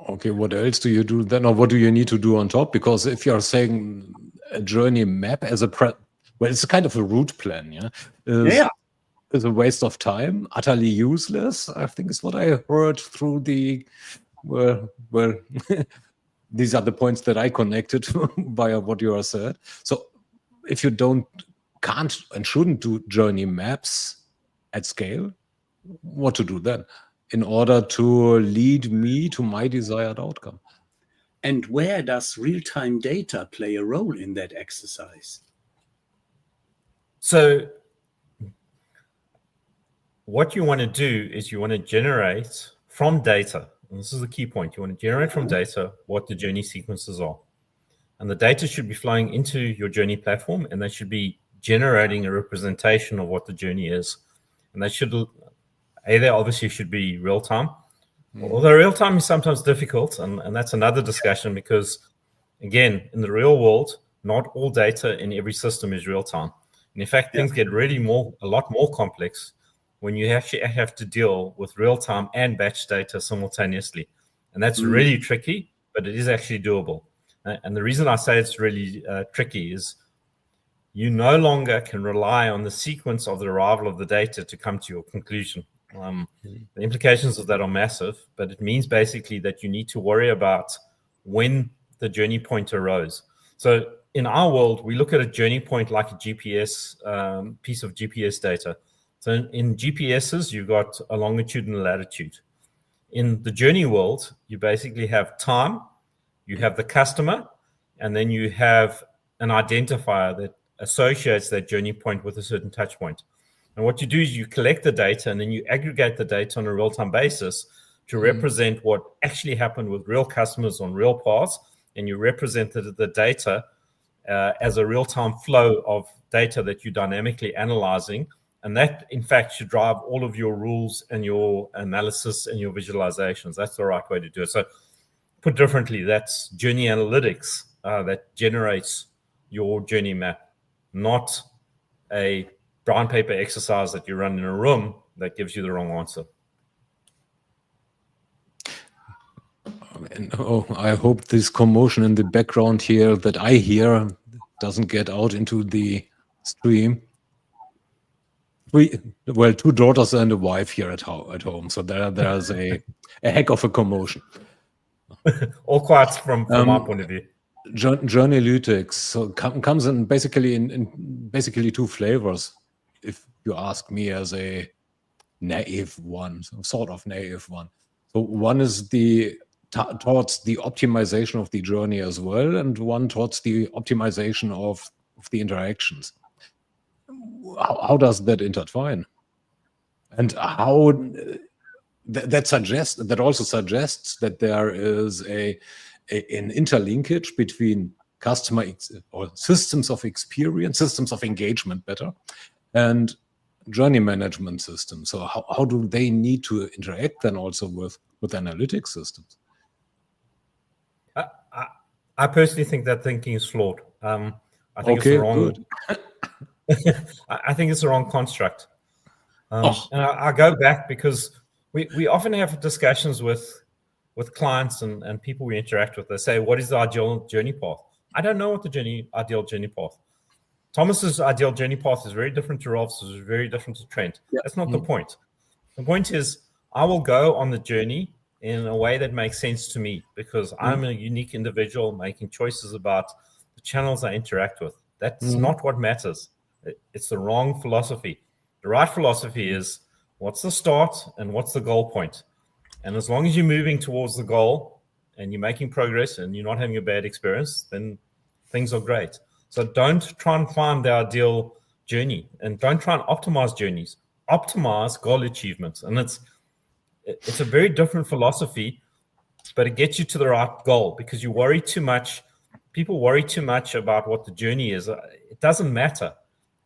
Okay, what else do you do then, or what do you need to do on top? Because if you're saying a journey map as well, it's a kind of a route plan, is a waste of time, utterly useless, I think is what I heard through the, well, these are the points that I connected via what you have said. So if you can't and shouldn't do journey maps at scale, what to do then in order to lead me to my desired outcome? And where does real-time data play a role in that exercise? So what you want to do is you want to generate from data, and this is the key point, you want to generate from data what the journey sequences are. And the data should be flowing into your journey platform, and they should be generating a representation of what the journey is. And they should, they obviously should be real time. Although real time is sometimes difficult, and that's another discussion because, again, in the real world, not all data in every system is real time. And in fact, things get really a lot more complex when you actually have to deal with real time and batch data simultaneously. And that's really tricky, but it is actually doable. And the reason I say it's really tricky is you no longer can rely on the sequence of the arrival of the data to come to your conclusion. The implications of that are massive, but it means basically that you need to worry about when the journey point arose. So in our world, we look at a journey point like a GPS, piece of GPS data. So in GPSs, you've got a longitude and a latitude. In the journey world, you basically have time, you have the customer, and then you have an identifier that associates that journey point with a certain touch point. And what you do is you collect the data and then you aggregate the data on a real-time basis to represent what actually happened with real customers on real paths, and you represent the data as a real-time flow of data that you're dynamically analyzing. And that, in fact, should drive all of your rules and your analysis and your visualizations. That's the right way to do it. So put differently, that's journey analytics that generates your journey map, not a brown paper exercise that you run in a room that gives you the wrong answer. I hope this commotion in the background here that I hear doesn't get out into the stream. Two daughters and a wife here at home, so there's a heck of a commotion. All quiet from my point of view. Journeylytics comes in basically two flavors, if you ask me, as a naive one, sort of naive one. So one is towards the optimization of the journey as well, and one towards the optimization of the interactions. How does that intertwine? And how that also suggests that there is an interlinkage between customer or systems of experience, systems of engagement better, and journey management systems. So how do they need to interact then also with analytics systems? I personally think that thinking is flawed. I think it's the wrong. Good. I think it's the wrong construct. And I go back because we often have discussions with clients and people we interact with. They say, what is the ideal journey path? I don't know what the ideal journey path. Thomas's ideal journey path is very different to Rolf's, is very different to Trent. Yeah. That's not the point. The point is I will go on the journey in a way that makes sense to me because I'm a unique individual making choices about the channels I interact with. That's not what matters. It's the wrong philosophy. The right philosophy is what's the start and what's the goal point. And as long as you're moving towards the goal and you're making progress and you're not having a bad experience, then things are great. So don't try and find the ideal journey and don't try and optimize journeys. Optimize goal achievements. And it's a very different philosophy, but it gets you to the right goal because you worry too much. People worry too much about what the journey is. It doesn't matter.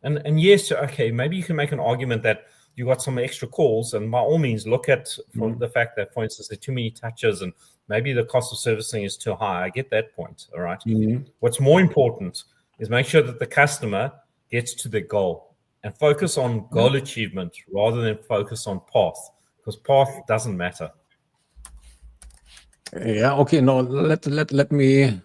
And yes, okay, maybe you can make an argument that you got some extra calls, and by all means, look at the fact that, for instance, there are too many touches, and maybe the cost of servicing is too high. I get that point. All right. What's more important is make sure that the customer gets to their goal and focus on goal achievement rather than focus on path, because path doesn't matter. Yeah. Okay. No. Let me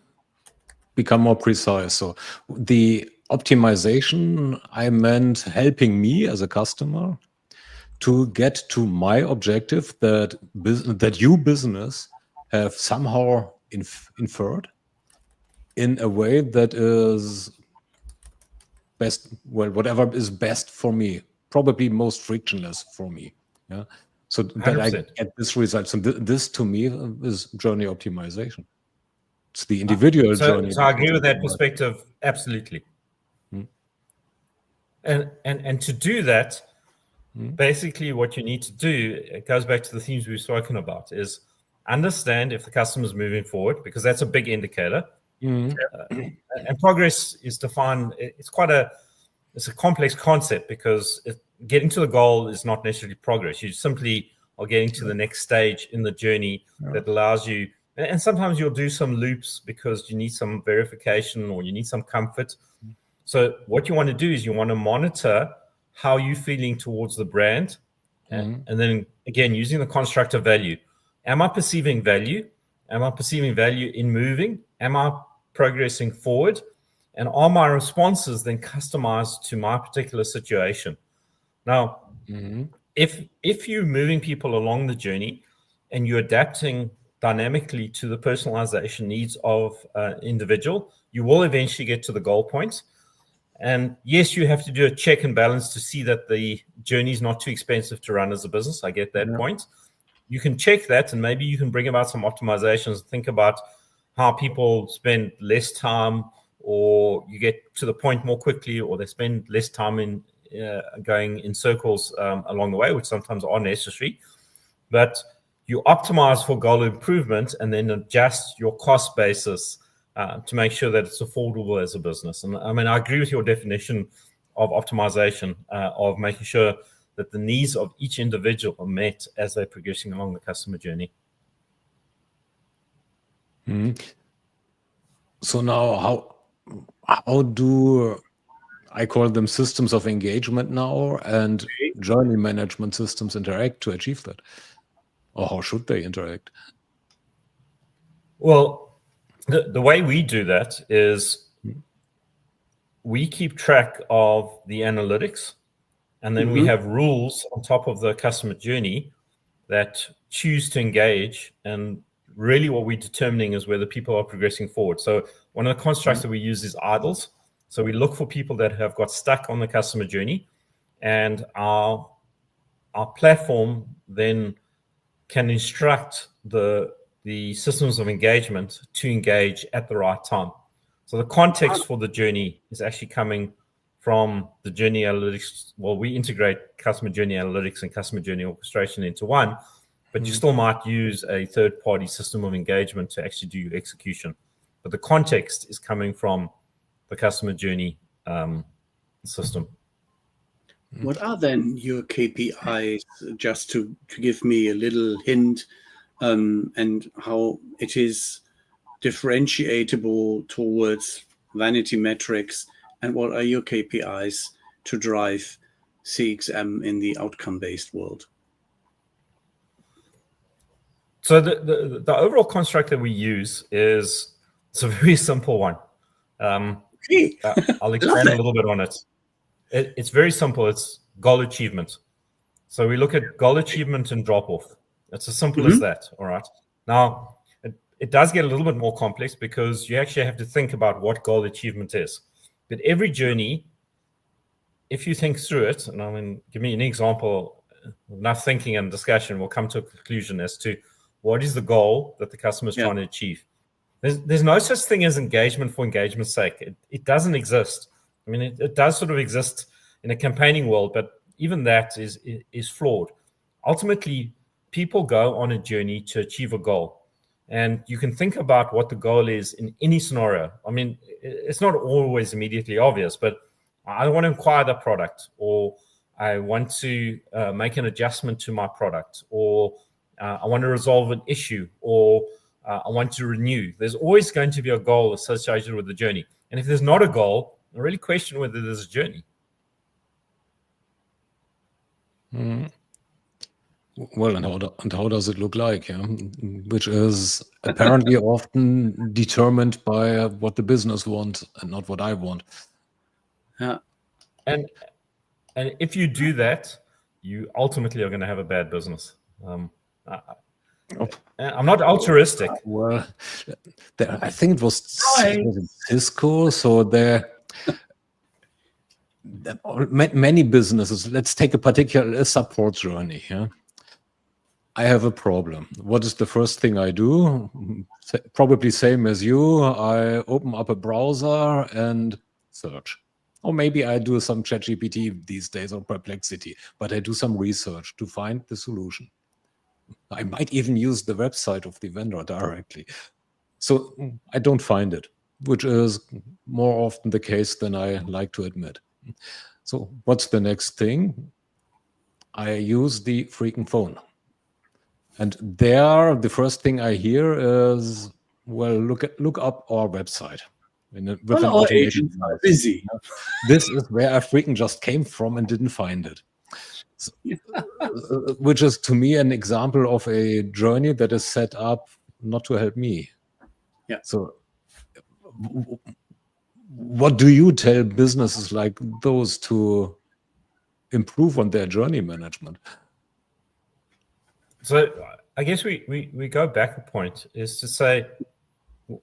become more precise. So the optimization, I meant helping me as a customer to get to my objective that you business have somehow inferred in a way that is best, well, whatever is best for me, probably most frictionless for me. Yeah. So that 100%. I get this result. So this to me is journey optimization. It's the individual journey. So I agree with that perspective. Absolutely. And to do that, basically what you need to do, it goes back to the themes we've spoken about, is understand if the customer is moving forward, because that's a big indicator. And progress is defined. It's a complex concept, because getting to the goal is not necessarily progress. You simply are getting to the next stage in the journey that allows you. And sometimes you'll do some loops because you need some verification or you need some comfort. So what you want to do is you want to monitor how you're feeling towards the brand. And then again, using the construct of value. Am I perceiving value? Am I perceiving value in moving? Am I progressing forward? And are my responses then customized to my particular situation? Now, if you're moving people along the journey and you're adapting dynamically to the personalization needs of an individual, you will eventually get to the goal points. And yes, you have to do a check and balance to see that the journey is not too expensive to run as a business. I get that point. You can check that, and maybe you can bring about some optimizations. Think about how people spend less time, or you get to the point more quickly, or they spend less time in going in circles along the way, which sometimes are necessary. But you optimize for goal improvement and then adjust your cost basis to make sure that it's affordable as a business. And I mean, I agree with your definition of optimization, of making sure that the needs of each individual are met as they're progressing along the customer journey. So now, how do I call them systems of engagement now and journey management systems interact to achieve that? Or how should they interact? Well, the way we do that is we keep track of the analytics, and then we have rules on top of the customer journey that choose to engage. And really what we're determining is whether people are progressing forward. So one of the constructs that we use is idles. So we look for people that have got stuck on the customer journey, and our platform then can instruct the systems of engagement to engage at the right time. So the context for the journey is actually coming from the journey analytics. Well, we integrate customer journey analytics and customer journey orchestration into one, but you still might use a third-party system of engagement to actually do your execution. But the context is coming from the customer journey system. What are then your KPIs, just to give me a little hint, and how it is differentiable towards vanity metrics, and what are your KPIs to drive CXM in the outcome-based world? So the overall construct that we use it's a very simple one. I'll expand a little bit on it. It's very simple. It's goal achievement. So we look at goal achievement and drop-off. It's as simple as that, all right? Now, it does get a little bit more complex because you actually have to think about what goal achievement is. But every journey, if you think through it, and I mean, give me an example, enough thinking and discussion, we'll come to a conclusion as to what is the goal that the customer is trying to achieve. There's no such thing as engagement for engagement's sake. It doesn't exist. I mean, it does sort of exist in a campaigning world, but even that is flawed. Ultimately, people go on a journey to achieve a goal. And you can think about what the goal is in any scenario. I mean, it's not always immediately obvious, but I want to acquire the product, or I want to make an adjustment to my product, or I want to resolve an issue, or I want to renew. There's always going to be a goal associated with the journey. And if there's not a goal, I really question whether there's a journey. Well, and how does it look like? Yeah? Which is apparently often determined by what the business wants and not what I want. Yeah. And if you do that, you ultimately are going to have a bad business. I'm not altruistic. Well, I think it was Cisco. So many businesses, let's take a particular support journey. Yeah? I have a problem. What is the first thing I do? Probably same as you. I open up a browser and search. Or maybe I do some ChatGPT these days or Perplexity, but I do some research to find the solution. I might even use the website of the vendor directly. So I don't find it, which is more often the case than I like to admit. So what's the next thing? I use the freaking phone. And there, the first thing I hear is, well, look up our website. With an automation. Busy. This is where I freaking just came from and didn't find it. So, which is to me an example of a journey that is set up not to help me. Yeah. So what do you tell businesses like those to improve on their journey management? So I guess we go back a point, is to say,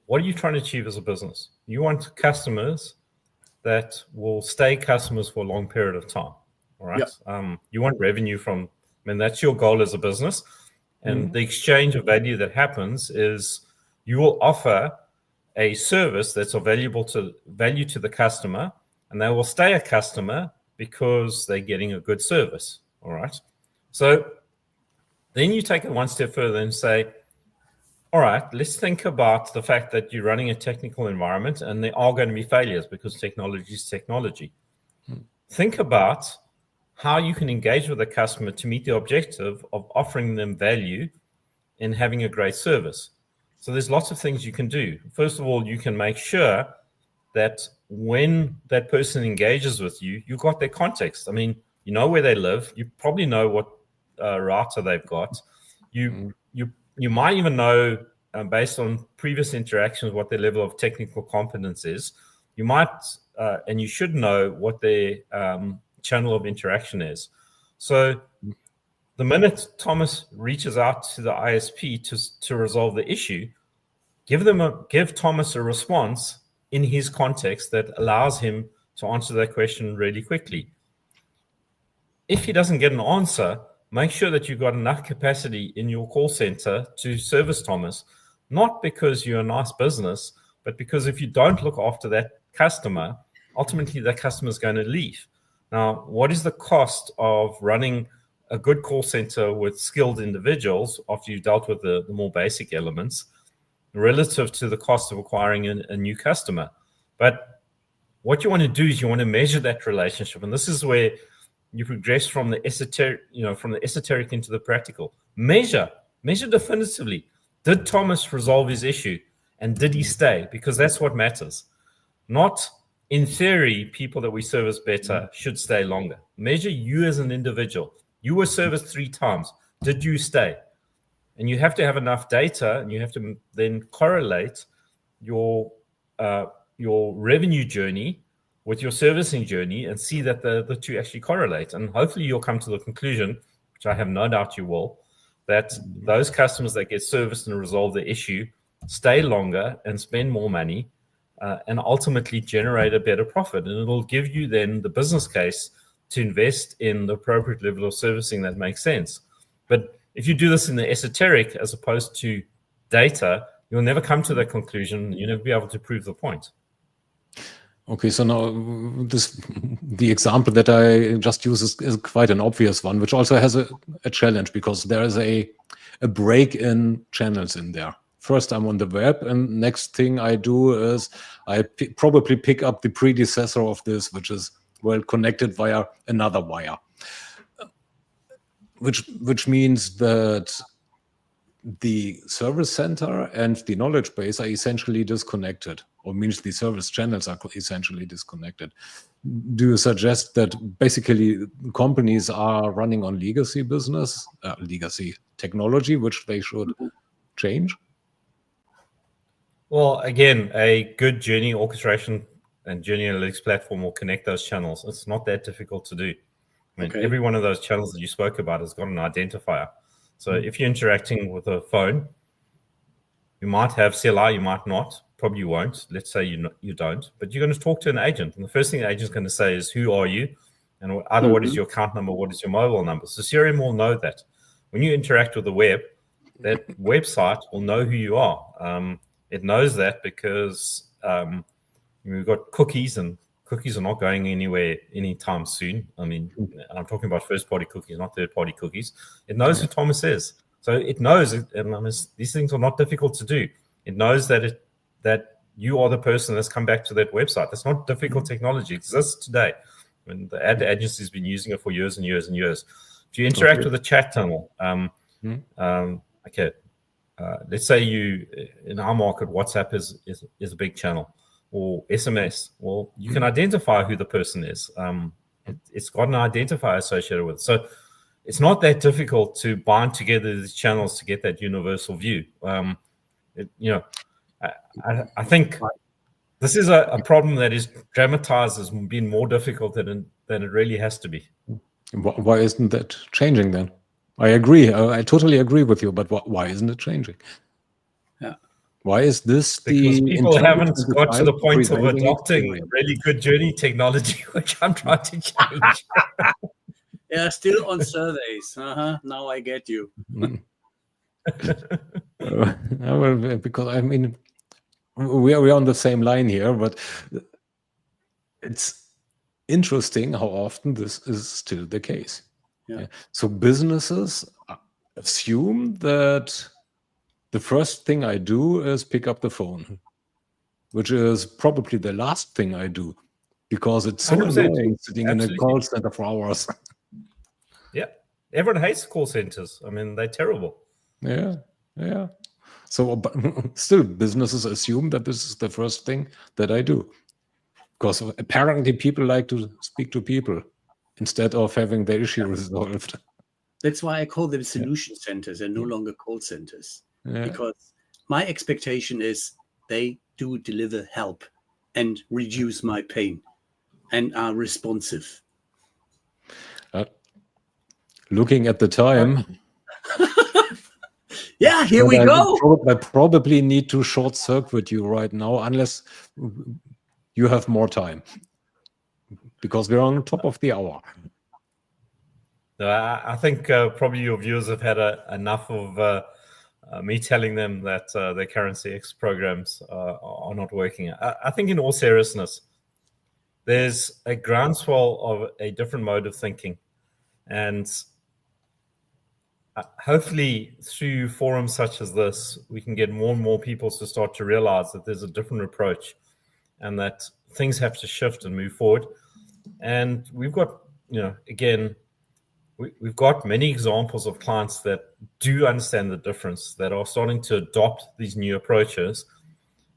what are you trying to achieve as a business? You want customers that will stay customers for a long period of time. All right. Yeah. You want revenue from, that's your goal as a business. And the exchange of value that happens is you will offer a service that's of value to the customer, and they will stay a customer because they're getting a good service. All right. So then you take it one step further and say, all right, let's think about the fact that you're running a technical environment and there are going to be failures because technology is technology. Think about how you can engage with the customer to meet the objective of offering them value and having a great service. So there's lots of things you can do. First of all, you can make sure that when that person engages with you, you've got their context. You know where they live. You probably know what router they've got. You might even know, based on previous interactions, what their level of technical competence is. You might, and you should know what their channel of interaction is. So the minute Thomas reaches out to the ISP to resolve the issue, give Thomas a response in his context that allows him to answer that question really quickly. If he doesn't get an answer, make sure that you've got enough capacity in your call center to service Thomas, not because you're a nice business, but because if you don't look after that customer, ultimately that customer is going to leave. Now, what is the cost of running a good call center with skilled individuals after you've dealt with the more basic elements relative to the cost of acquiring a new customer? But what you want to do is you want to measure that relationship. And this is where you progress from the esoteric into the practical. Measure definitively. Did Thomas resolve his issue? And did he stay? Because that's what matters. Not, in theory, people that we service better should stay longer. Measure you as an individual. You were serviced 3 times. Did you stay? And you have to have enough data, and you have to then correlate your revenue journey with your servicing journey and see that the two actually correlate. And hopefully you'll come to the conclusion, which I have no doubt you will, that those customers that get serviced and resolve the issue stay longer and spend more money and ultimately generate a better profit. And it'll give you then the business case to invest in the appropriate level of servicing that makes sense. But if you do this in the esoteric as opposed to data, you'll never come to that conclusion. You'll never be able to prove the point. Okay, so now the example that I just use is quite an obvious one, which also has a challenge because there is a break in channels in there. First, I'm on the web, and next thing I do is I probably pick up the predecessor of this, which is well connected via another wire, which means that the service center and the knowledge base are essentially disconnected, or means the service channels are essentially disconnected. Do you suggest that basically companies are running on legacy business, legacy technology, which they should change? Well, again, a good journey orchestration and journey analytics platform will connect those channels. It's not that difficult to do. I mean, every one of those channels that you spoke about has got an identifier. So if you're interacting with a phone, you might have CLI, you might not, probably you won't. Let's say you don't, but you're going to talk to an agent. And the first thing the agent's going to say is, who are you? And either what is your account number, what is your mobile number? So CRM will know that. When you interact with the web, that website will know who you are. It knows that because we've got cookies, and cookies are not going anywhere anytime soon. I mean, I'm talking about first-party cookies, not third-party cookies. It knows who Thomas is. So it knows, and I mean, these things are not difficult to do. It knows that you are the person that's come back to that website. That's not difficult technology. It exists today. I mean, the ad agency has been using it for years and years and years. If you interact with a chat tunnel, let's say in our market, WhatsApp is a big channel, or SMS. Well, you can identify who the person is. It's got an identifier associated with it. So it's not that difficult to bind together these channels to get that universal view. I think this is a problem that is dramatized as being more difficult than it really has to be. Why isn't that changing then? I agree. I totally agree with you. But why isn't it changing? Yeah. Why is this because people haven't got to the point of adopting really good journey technology, which I'm trying to change. Yeah, still on surveys. Now I get you. Because I mean, we are on the same line here, but it's interesting how often this is still the case. Yeah. So businesses assume that the first thing I do is pick up the phone, which is probably the last thing I do, because it's so 100%. annoying sitting in a call center for hours. Yeah, everyone hates call centers. I mean, they're terrible. Yeah. So, but still, businesses assume that this is the first thing that I do, because apparently people like to speak to people instead of having their issue resolved. That's why I call them solution centers and no longer call centers. Because my expectation is they do deliver help and reduce my pain and are responsive. Looking at the time. Yeah, here we go. I probably need to short circuit you right now, unless you have more time, because we're on top of the hour. I think probably your viewers have had enough of me telling them that their current CX programs are not working. I think in all seriousness, there's a groundswell of a different mode of thinking. And hopefully through forums such as this, we can get more and more people to start to realize that there's a different approach and that things have to shift and move forward. And we've got, again, we've got many examples of clients that do understand the difference, that are starting to adopt these new approaches.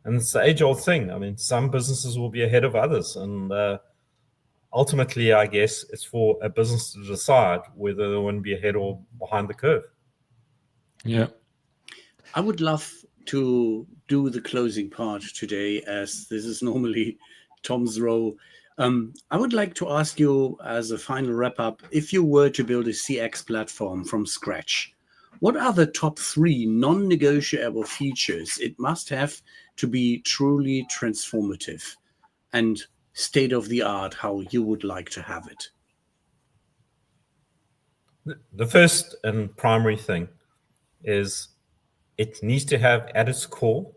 And it's the age-old thing. I mean, some businesses will be ahead of others. And ultimately, I guess it's for a business to decide whether they want to be ahead or behind the curve. Yeah. I would love to do the closing part today, as this is normally Tom's role. I would like to ask you, as a final wrap-up, if you were to build a CX platform from scratch, what are the top 3 non-negotiable features it must have to be truly transformative and state-of-the-art, how you would like to have it? The first and primary thing is it needs to have at its core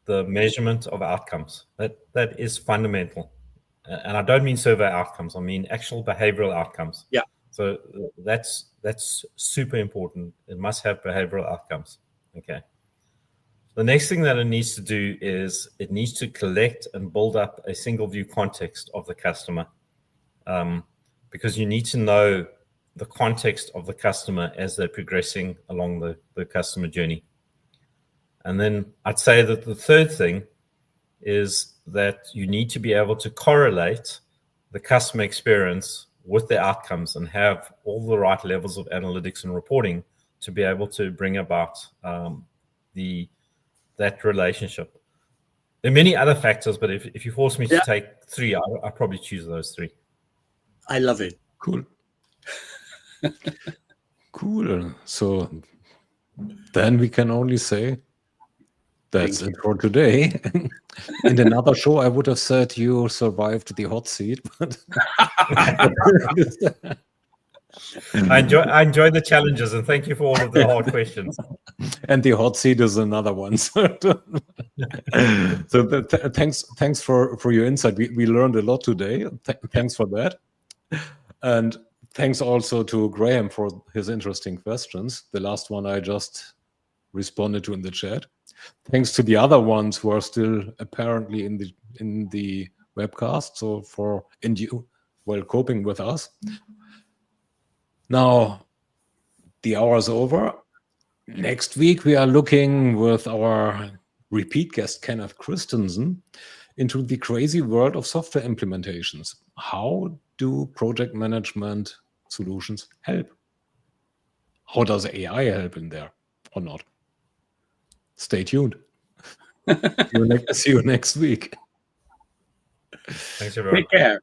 the measurement of outcomes. That is fundamental. And I don't mean survey outcomes. I mean actual behavioral outcomes. Yeah. So that's super important. It must have behavioral outcomes. Okay. The next thing that it needs to do is it needs to collect and build up a single view context of the customer, because you need to know the context of the customer as they're progressing along the customer journey. And then I'd say that the third thing is that you need to be able to correlate the customer experience with the outcomes and have all the right levels of analytics and reporting to be able to bring about that relationship. There are many other factors, but if you force me to take three, I'll probably choose those three. I love it. Cool. Cool. So then we can only say that's it for today. In another show, I would have said you survived the hot seat, but I enjoy the challenges, and thank you for all of the hard questions. And the hot seat is another one. So thanks for your insight. We learned a lot today. Thanks for that. And thanks also to Graham for his interesting questions. The last one I just responded to in the chat. Thanks to the other ones who are still apparently in the webcast. So for coping with us. Now the hour is over. Next week we are looking with our repeat guest Kenneth Christensen into the crazy world of software implementations. How do project management solutions help? How does AI help in there or not? Stay tuned. See you next week. Thanks, everyone. Take care.